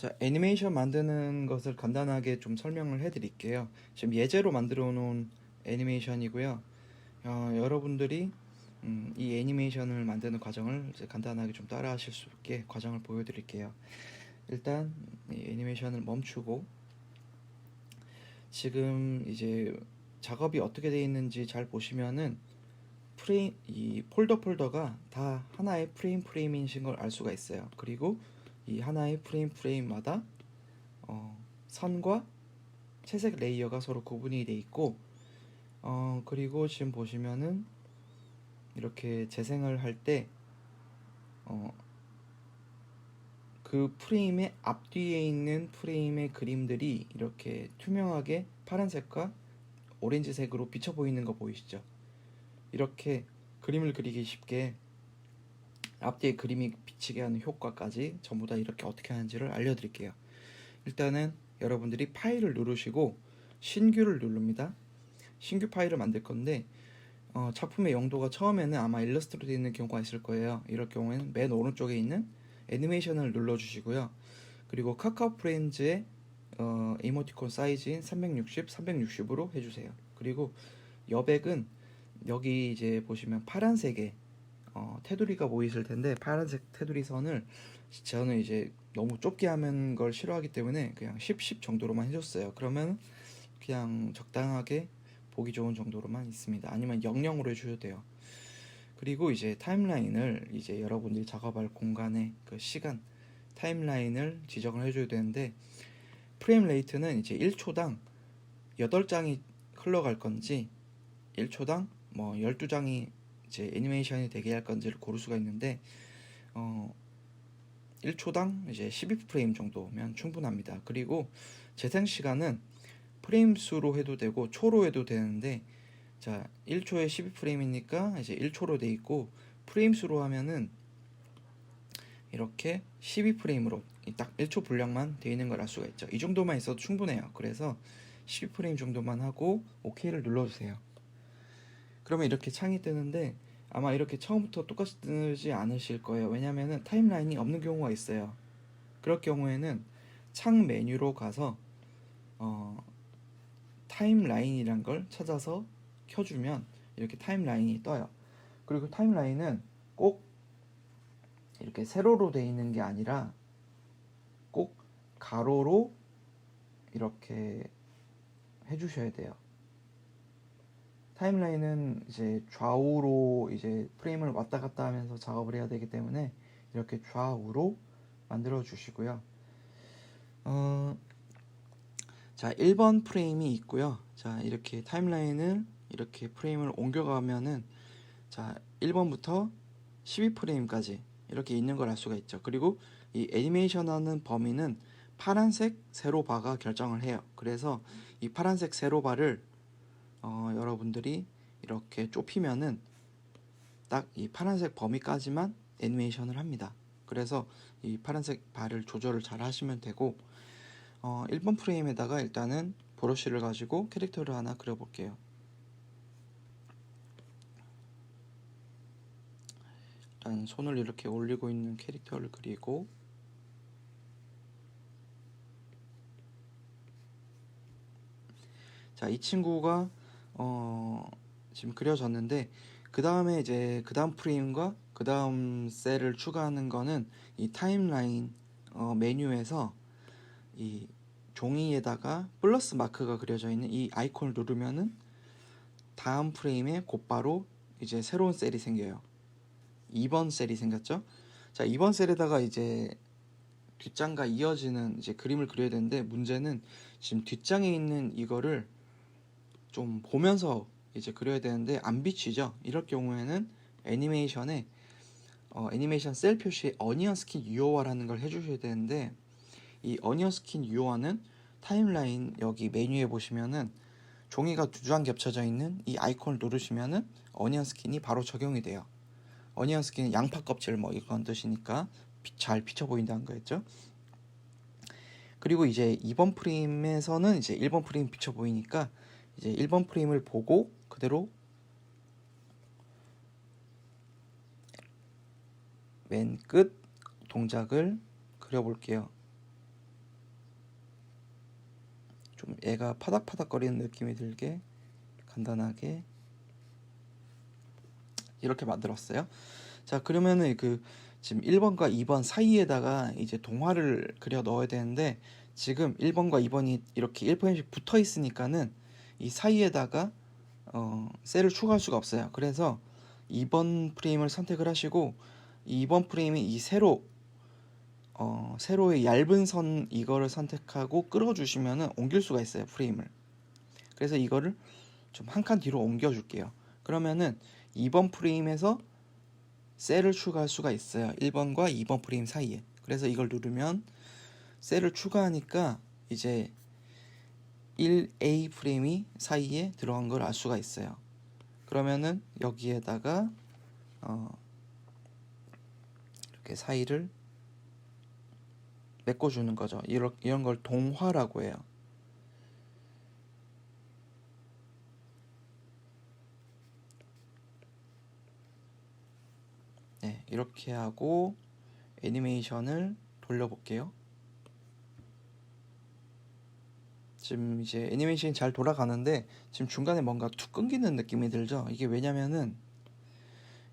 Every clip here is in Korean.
자, 애니메이션 만드는 것을 간단하게 좀 설명을 해드릴게요. 지금 예제로 만들어 놓은 애니메이션이고요. 여러분들이 이 애니메이션을 만드는 과정을 이제 간단하게 좀 따라 하실 수 있게 과정을 보여드릴게요. 일단 이 애니메이션을 멈추고 지금 이제 작업이 어떻게 되어 있는지 잘 보시면은 이 폴더가 다 하나의 프레임인 걸 알 수가 있어요. 그리고 이 하나의 프레임마다 선과 채색 레이어가 서로 구분이 돼 있고, 그리고 지금 보시면은 이렇게 재생을 할 때 그 프레임의 앞뒤에 있는 프레임의 그림들이 이렇게 투명하게 파란색과 오렌지색으로 비쳐 보이는 거 보이시죠? 이렇게 그림을 그리기 쉽게 앞뒤에 그림이 비치게 하는 효과까지 전부 다 이렇게 어떻게 하는지를 알려드릴게요. 일단은 여러분들이 파일을 누르시고 신규를 누릅니다. 신규 파일을 만들 건데 작품의 용도가 처음에는 아마 일러스트로 되어 있는 경우가 있을 거예요. 이럴 경우에는 맨 오른쪽에 있는 애니메이션을 눌러주시고요. 그리고 카카오 프렌즈의 이모티콘 사이즈인 360, 360으로 해주세요. 그리고 여백은 여기 이제 보시면 파란색의 테두리가 보이실 텐데, 파란색 테두리 선을 저는 이제 너무 좁게 하는 걸 싫어하기 때문에 그냥 10 정도로만 해줬어요. 그러면 그냥 적당하게 보기 좋은 정도로만 있습니다. 아니면 00으로 해주셔도 돼요. 그리고 이제 타임라인을 이제 여러분들이 작업할 공간의 그 시간 타임라인을 지정을 해줘야 되는데, 프레임 레이트는 이제 1초당 8장이 흘러갈 건지 1초당 뭐 12장이 이제 애니메이션이 되게 할 건지를 고를 수가 있는데 1초당 이제 12프레임 정도면 충분합니다. 그리고 재생 시간은 프레임 수로 해도 되고 초로 해도 되는데, 자 1초에 12프레임이니까 이제 1초로 돼 있고, 프레임 수로 하면은 이렇게 12프레임으로 딱 1초 분량만 되어 있는 걸 알 수가 있죠. 이 정도만 있어도 충분해요. 그래서 12프레임 정도만 하고 OK를 눌러주세요. 그러면 이렇게 창이 뜨는데, 아마 이렇게 처음부터 똑같이 뜨지 않으실 거예요. 왜냐면은 타임라인이 없는 경우가 있어요. 그럴 경우에는 창 메뉴로 가서 타임라인이란 걸 찾아서 켜주면 이렇게 타임라인이 떠요. 그리고 타임라인은 꼭 이렇게 세로로 되어 있는 게 아니라 꼭 가로로 이렇게 해주셔야 돼요. 타임라인은 이제 좌우로 이제 프레임을 왔다 갔다 하면서 작업을 해야 되기 때문에 이렇게 좌우로 만들어 주시고요. 자, 1번 프레임이 있고요. 자, 이렇게 타임라인을 이렇게 프레임을 옮겨가면은 자, 1번부터 12프레임까지 이렇게 있는 걸 알 수가 있죠. 그리고 이 애니메이션 하는 범위는 파란색 세로바가 결정을 해요. 그래서 이 파란색 세로바를 여러분들이 이렇게 좁히면은 딱 이 파란색 범위까지만 애니메이션을 합니다. 그래서 이 파란색 바를 조절을 잘 하시면 되고, 1번 프레임에다가 일단은 브러쉬를 가지고 캐릭터를 하나 그려볼게요. 일단 손을 이렇게 올리고 있는 캐릭터를 그리고, 자, 이 친구가 지금 그려졌는데, 그 다음에 이제 그 다음 프레임과 그 다음 셀을 추가하는 거는 이 타임라인 메뉴에서 이 종이에다가 플러스 마크가 그려져 있는 이 아이콘을 누르면은 다음 프레임에 곧바로 이제 새로운 셀이 생겨요. 2번 셀이 생겼죠. 자, 2번 셀에다가 이제 뒷장과 이어지는 이제 그림을 그려야 되는데, 문제는 지금 뒷장에 있는 이거를 좀 보면서 이제 그려야 되는데 안 비치죠. 이럴 경우에는 애니메이션에 애니메이션 셀 표시에 어니언 스킨 유효화라는 걸 해주셔야 되는데, 이 어니언 스킨 유효화는 타임라인 여기 메뉴에 보시면은 종이가 2장 겹쳐져 있는 이 아이콘을 누르시면은 어니언 스킨이 바로 적용이 돼요. 어니언 스킨은 양파 껍질 뭐 이런 뜻이니까 잘 비쳐 보인다는 거였죠. 그리고 이제 2번 프레임에서는 이제 1번 프레임 비쳐 보이니까 이제 1번 프레임을 보고 그대로 맨 끝 동작을 그려볼게요. 좀 얘가 파닥파닥거리는 느낌이 들게 간단하게 이렇게 만들었어요. 자, 그러면은 지금 1번과 2번 사이에다가 이제 동화를 그려 넣어야 되는데, 지금 1번과 2번이 이렇게 1포인트씩 붙어 있으니까는 이 사이에다가 셀을 추가할 수가 없어요. 그래서 2번 프레임을 선택을 하시고, 2번 프레임이 이 세로의 얇은 선 이거를 선택하고 끌어주시면은 옮길 수가 있어요, 프레임을. 그래서 이거를 좀 한 칸 뒤로 옮겨 줄게요. 그러면은 2번 프레임에서 셀을 추가할 수가 있어요, 1번과 2번 프레임 사이에. 그래서 이걸 누르면 셀을 추가하니까 이제 1A 프레임이 사이에 들어간 걸 알 수가 있어요. 그러면은 여기에다가 이렇게 사이를 메꿔주는 거죠. 이런 걸 동화라고 해요. 네, 이렇게 하고 애니메이션을 돌려볼게요. 지금 이제 애니메이션이 잘 돌아가는데 지금 중간에 뭔가 툭 끊기는 느낌이 들죠. 이게 왜냐면은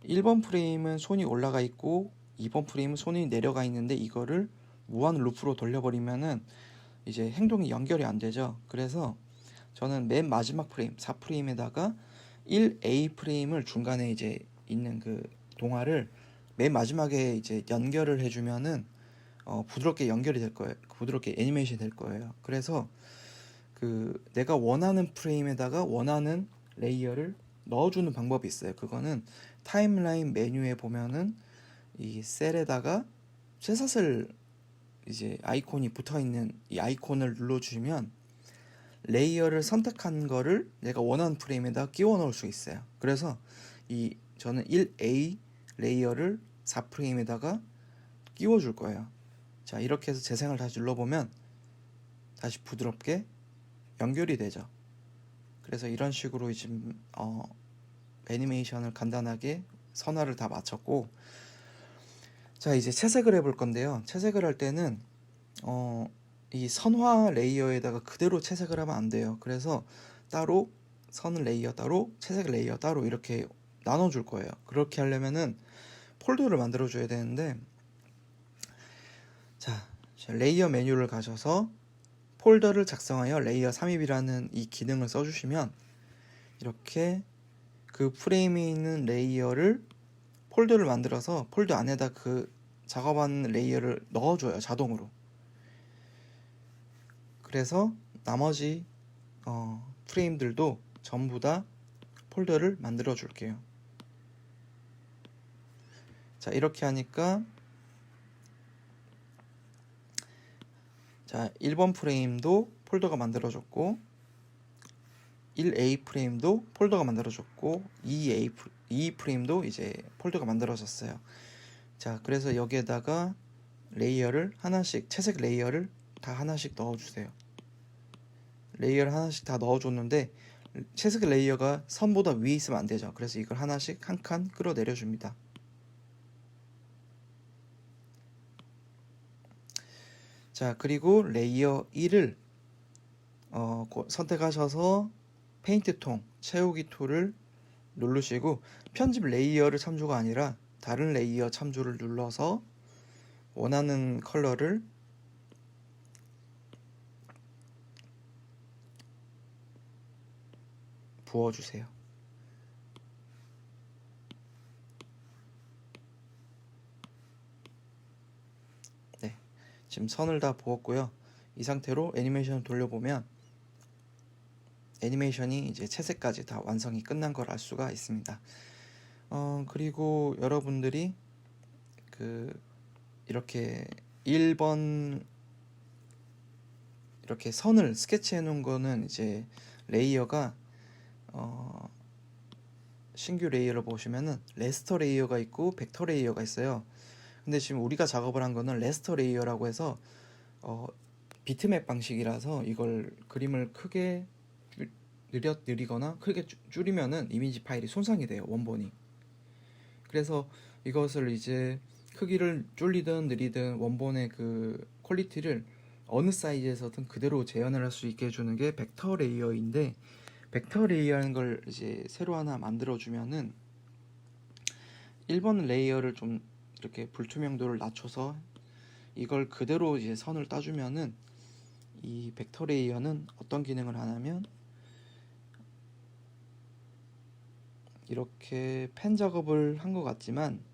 1번 프레임은 손이 올라가 있고 2번 프레임은 손이 내려가 있는데, 이거를 무한 루프로 돌려버리면은 이제 행동이 연결이 안 되죠. 그래서 저는 맨 마지막 프레임 4프레임에다가 1A 프레임을 중간에 이제 있는 그 동화를 맨 마지막에 이제 연결을 해주면은 부드럽게 연결이 될 거예요. 부드럽게 애니메이션이 될 거예요. 그래서 내가 원하는 프레임에다가 원하는 레이어를 넣어주는 방법이 있어요. 그거는 타임라인 메뉴에 보면은 이 셀에다가 쇠사슬 이제 아이콘이 붙어있는 이 아이콘을 눌러주시면 레이어를 선택한 거를 내가 원하는 프레임에다 끼워 넣을 수 있어요. 그래서 저는 1A 레이어를 4프레임에다가 끼워 줄 거예요. 자, 이렇게 해서 재생을 다시 눌러보면 다시 부드럽게 연결이 되죠. 그래서 이런 식으로 지금 애니메이션을 간단하게 선화를 다 마쳤고, 자, 이제 채색을 해볼 건데요. 채색을 할 때는 이 선화 레이어에다가 그대로 채색을 하면 안 돼요. 그래서 따로 선 레이어 따로, 채색 레이어 따로 이렇게 나눠줄 거예요. 그렇게 하려면은 폴더를 만들어 줘야 되는데, 자, 레이어 메뉴를 가셔서 폴더를 작성하여 레이어 삽입이라는 이 기능을 써주시면 이렇게 그 프레임에 있는 레이어를 폴더를 만들어서 폴더 안에다 그 작업한 레이어를 넣어줘요, 자동으로. 그래서 나머지 프레임들도 전부 다 폴더를 만들어 줄게요. 자, 이렇게 하니까 자, 1번 프레임도 폴더가 만들어졌고 1A 프레임도 폴더가 만들어졌고 2 프레임도 이제 폴더가 만들어졌어요. 자, 그래서 여기에다가 레이어를 하나씩, 채색 레이어를 다 하나씩 넣어주세요. 레이어를 하나씩 다 넣어줬는데 채색 레이어가 선보다 위에 있으면 안 되죠. 그래서 이걸 하나씩 한 칸 끌어내려 줍니다. 자, 그리고 레이어 1을 선택하셔서 페인트 통, 채우기 툴을 누르시고 편집 레이어를 참조가 아니라 다른 레이어 참조를 눌러서 원하는 컬러를 부어주세요. 네, 지금 선을 다 부었고요. 이 상태로 애니메이션을 돌려보면 애니메이션이 이제 채색까지 다 완성이 끝난 걸 알 수가 있습니다. 그리고 여러분들이 이렇게 1번 이렇게 선을 스케치해 놓은 거는 이제 레이어가 신규 레이어를 보시면은 레스터 레이어가 있고 벡터 레이어가 있어요. 근데 지금 우리가 작업을 한 거는 레스터 레이어라고 해서 비트맵 방식이라서 이걸 그림을 크게 느리거나 크게 줄이면은 이미지 파일이 손상이 돼요, 원본이. 그래서 이것을 이제 크기를 줄이든 느리든 원본의 그 퀄리티를 어느 사이즈에서든 그대로 재현을 할 수 있게 해주는 게 벡터 레이어인데, 벡터 레이어라는 걸 이제 새로 하나 만들어 주면은 1번 레이어를 좀 이렇게 불투명도를 낮춰서 이걸 그대로 이제 선을 따주면은 이 벡터 레이어는 어떤 기능을 하냐면 이렇게 펜 작업을 한 것 같지만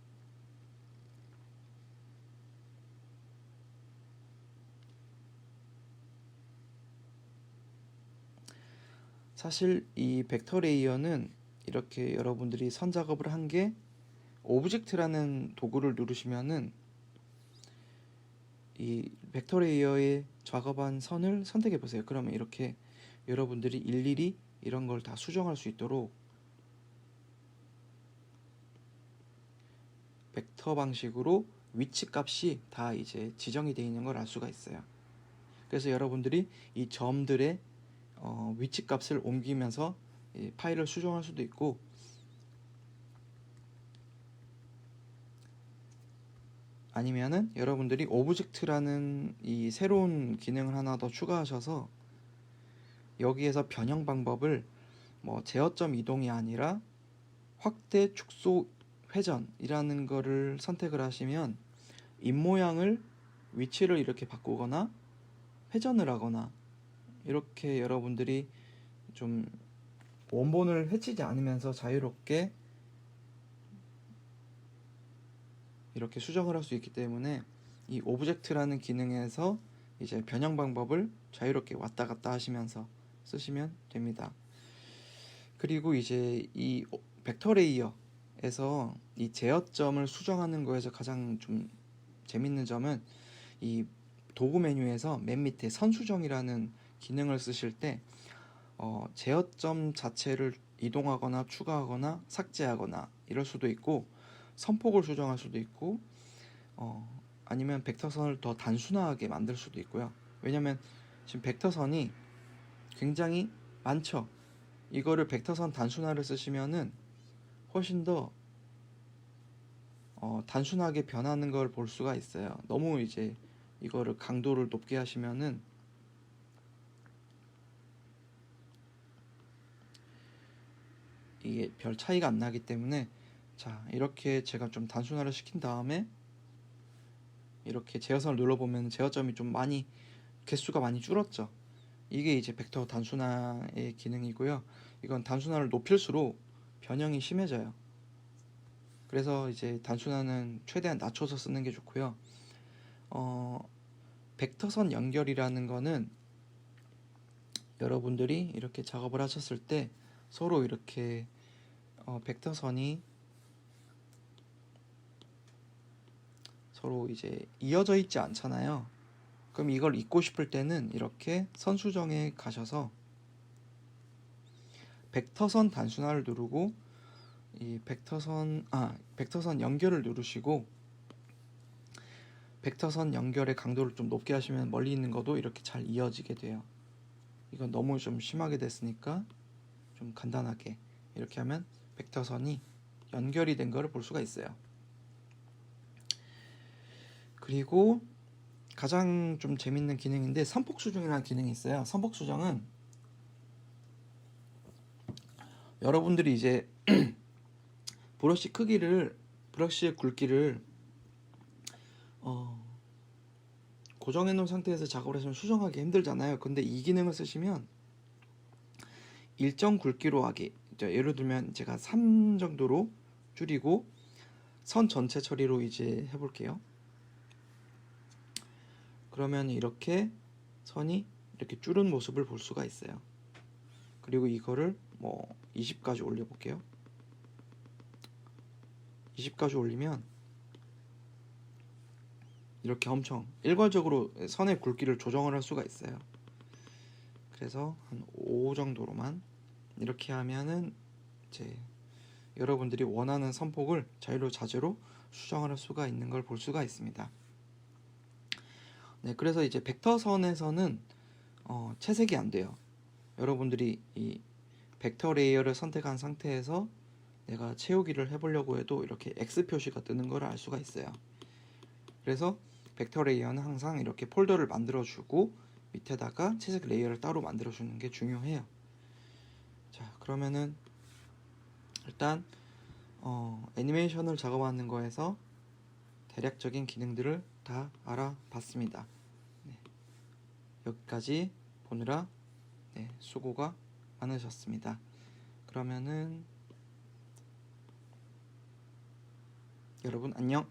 사실 이 벡터 레이어는 이렇게 여러분들이 선 작업을 한 게 오브젝트라는 도구를 누르시면은 이 벡터 레이어에 작업한 선을 선택해 보세요. 그러면 이렇게 여러분들이 일일이 이런 걸 다 수정할 수 있도록 벡터 방식으로 위치 값이 다 이제 지정이 되어 있는 걸 알 수가 있어요. 그래서 여러분들이 이 점들의 위치 값을 옮기면서 이 파일을 수정할 수도 있고, 아니면은 여러분들이 오브젝트라는 이 새로운 기능을 하나 더 추가하셔서 여기에서 변형 방법을 뭐 제어점 이동이 아니라 확대, 축소, 회전이라는 거를 선택을 하시면 입모양을 위치를 이렇게 바꾸거나 회전을 하거나 이렇게 여러분들이 좀 원본을 해치지 않으면서 자유롭게 이렇게 수정을 할 수 있기 때문에 이 오브젝트라는 기능에서 이제 변형 방법을 자유롭게 왔다 갔다 하시면서 쓰시면 됩니다. 그리고 이제 이 벡터 레이어에서 이 제어점을 수정하는 거에서 가장 좀 재밌는 점은 이 도구 메뉴에서 맨 밑에 선수정이라는 기능을 쓰실 때 제어점 자체를 이동하거나 추가하거나 삭제하거나 이럴 수도 있고, 선폭을 수정할 수도 있고, 아니면 벡터선을 더 단순하게 만들 수도 있고요. 왜냐면 지금 벡터선이 굉장히 많죠. 이거를 벡터선 단순화를 쓰시면은 훨씬 더 단순하게 변하는 걸 볼 수가 있어요. 너무 이제 이거를 강도를 높게 하시면은 이게 별 차이가 안 나기 때문에, 자, 이렇게 제가 좀 단순화를 시킨 다음에 이렇게 제어선을 눌러보면 제어점이 좀 많이, 개수가 많이 줄었죠. 이게 이제 벡터 단순화의 기능이고요. 이건 단순화를 높일수록 변형이 심해져요. 그래서 이제 단순화는 최대한 낮춰서 쓰는 게 좋고요. 벡터선 연결이라는 거는 여러분들이 이렇게 작업을 하셨을 때 서로 이렇게 벡터선이 서로 이제 이어져 있지 않잖아요. 그럼 이걸 잇고 싶을 때는 이렇게 선수정에 가셔서 벡터선 단순화를 누르고 이 벡터선 연결을 누르시고, 벡터선 연결의 강도를 좀 높게 하시면 멀리 있는 것도 이렇게 잘 이어지게 돼요. 이건 너무 좀 심하게 됐으니까 좀 간단하게 이렇게 하면 벡터선이 연결이 된 거를 볼 수가 있어요. 그리고 가장 좀 재밌는 기능인데 선폭 수정이라는 기능이 있어요. 선폭 수정은 여러분들이 이제 브러쉬의 굵기를 고정해 놓은 상태에서 작업을 하시면 수정하기 힘들잖아요. 근데 이 기능을 쓰시면 일정 굵기로 하기, 예를 들면 제가 3 정도로 줄이고 선 전체 처리로 이제 해볼게요. 그러면 이렇게 선이 이렇게 줄은 모습을 볼 수가 있어요. 그리고 이거를 뭐 20까지 올려볼게요. 20까지 올리면 이렇게 엄청 일괄적으로 선의 굵기를 조정을 할 수가 있어요. 그래서 한 5 정도로만 이렇게 하면은 이제 여러분들이 원하는 선폭을 자유자재로 수정을 할 수가 있는 걸 볼 수가 있습니다. 네, 그래서 이제 벡터선에서는 채색이 안 돼요. 여러분들이 이 벡터 레이어를 선택한 상태에서 내가 채우기를 해보려고 해도 이렇게 X 표시가 뜨는 걸 알 수가 있어요. 그래서 벡터 레이어는 항상 이렇게 폴더를 만들어주고 밑에다가 채색 레이어를 따로 만들어주는 게 중요해요. 자, 그러면은 일단 애니메이션을 작업하는 거에서 대략적인 기능들을 다 알아봤습니다. 네, 여기까지 보느라 수고가 많으셨습니다. 그러면은 여러분 안녕.